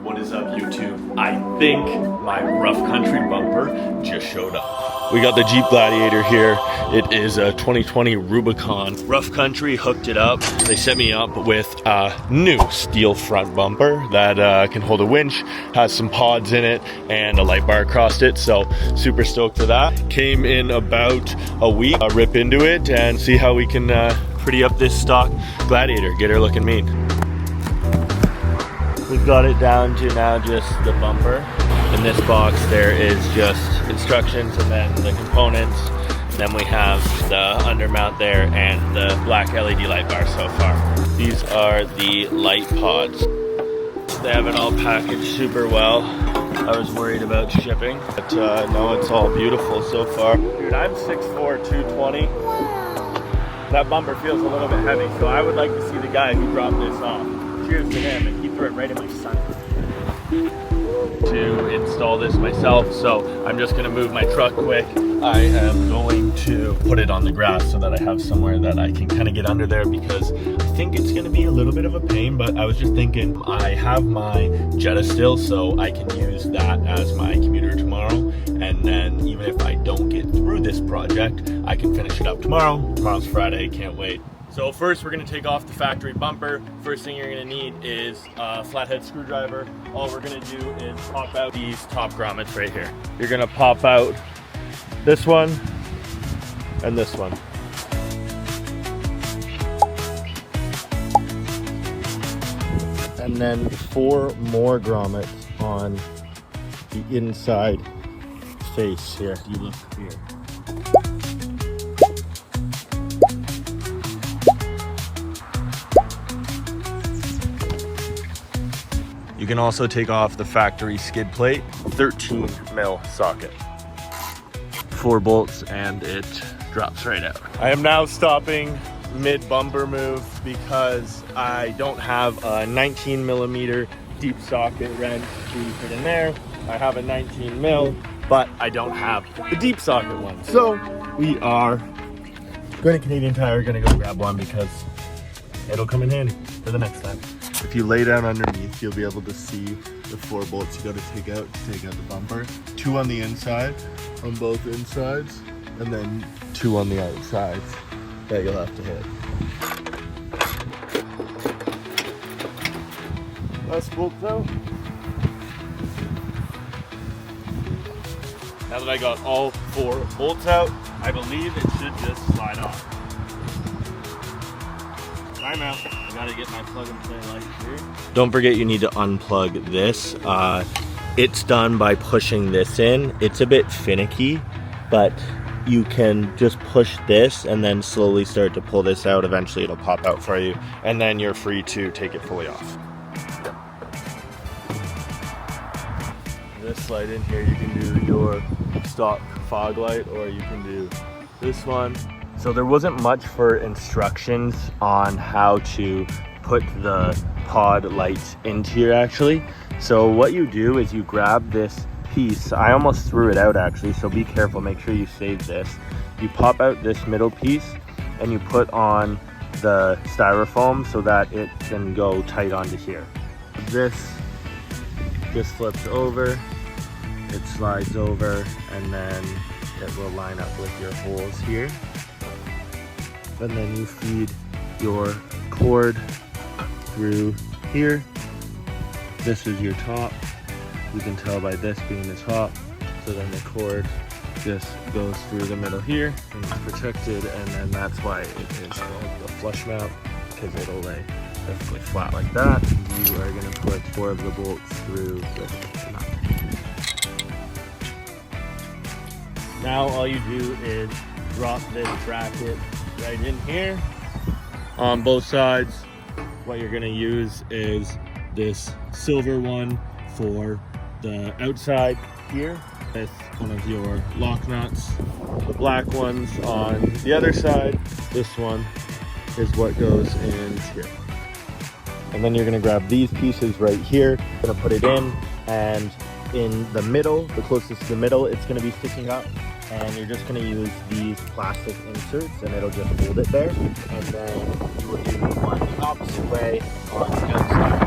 What is up, YouTube? I think my rough country bumper just showed up. We got the Jeep Gladiator here. It is a 2020 Rubicon. Rough country hooked it up. They set me up with a new steel front bumper that can hold a winch, has some pods in it, and a light bar across it. So super stoked for that. Came in about a week. Rip into it and see how we can pretty up this stock Gladiator, get her looking mean. We've got it down to now just the bumper. In this box there is just instructions and then the components. Then we have the undermount there and the black LED light bar so far. These are the light pods. They have it all packaged super well. I was worried about shipping, but no, it's all beautiful so far. Dude, I'm 6'4", 220. That bumper feels a little bit heavy, so I would like to see the guy who dropped this off. Cheers to him, and he threw it right in my sun. To install this myself, so I'm just gonna move my truck quick. I am going to put it on the grass so that I have somewhere that I can kind of get under there, because I think it's gonna be a little bit of a pain, but I was just thinking I have my Jetta still, so I can use that as my commuter tomorrow, and then even if I don't get through this project, I can finish it up tomorrow. Tomorrow's Friday, can't wait. So first we're gonna take off the factory bumper. First thing you're gonna need is a flathead screwdriver. All we're gonna do is pop out these top grommets right here. You're gonna pop out this one and this one. And then 4 more grommets on the inside face here. You look here. You can also take off the factory skid plate, 13 mil socket. 4 bolts and it drops right out. I am now stopping mid bumper move because I don't have a 19 millimeter deep socket wrench to put in there. I have a 19 mil, but I don't have the deep socket one. So we are going to Canadian Tire, gonna go grab one because it'll come in handy for the next time. If you lay down underneath, you'll be able to see the 4 bolts you got to take out the bumper. 2 on the inside, on both insides, and then 2 on the outsides that you'll have to hit. Last bolt out. Now that I got all 4 bolts out, I believe it should just slide off. Time out. I gotta get my plug and play light here. Don't forget you need to unplug this. It's done by pushing this in. It's a bit finicky, but you can just push this and then slowly start to pull this out. Eventually it'll pop out for you, and then you're free to take it fully off. This light in here, you can do your stock fog light, or you can do this one. So there wasn't much for instructions on how to put the pod lights into here actually. So what you do is you grab this piece. I almost threw it out actually, so be careful, make sure you save this. You pop out this middle piece and you put on the styrofoam so that it can go tight onto here. This just flips over, it slides over, and then it will line up with your holes here. And then you feed your cord through here. This is your top. You can tell by this being the top. So then the cord just goes through the middle here and it's protected, and then that's why it is called the flush mount, because it'll lay perfectly flat like that. You are going to put 4 of the bolts through this nut. Now all you do is drop this bracket right in here on both sides. What you're going to use is this silver one for the outside here with one of your lock nuts. The black ones on the other side. This one is what goes in here. And then you're going to grab these pieces right here. Going to put it in, and in the middle, the closest to the middle, it's going to be sticking up. And you're just going to use these plastic inserts and it'll just hold it there. And then you will do one the opposite way on the outside.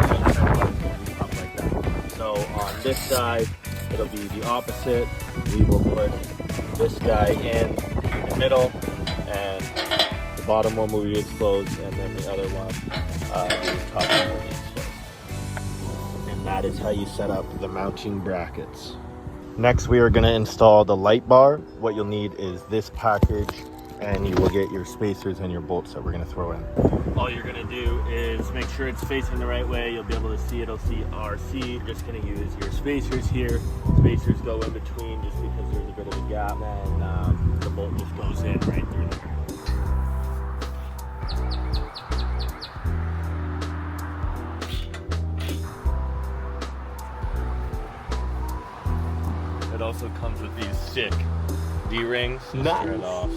Up like that. So on this side, it'll be the opposite. We will put this guy in the middle, and the bottom one will be exposed, and then the other one, the top one will be exposed. And that is how you set up the mounting brackets. Next, we are going to install the light bar. What you'll need is this package, and you will get your spacers and your bolts that we're going to throw in. All you're going to do is make sure it's facing the right way. You'll be able to see it'll see RC. You're just going to use your spacers here. Spacers go in between just because there's a bit of a gap, and the bolt just goes in right through there. It also comes with these sick D-rings. Nice. Tear it off.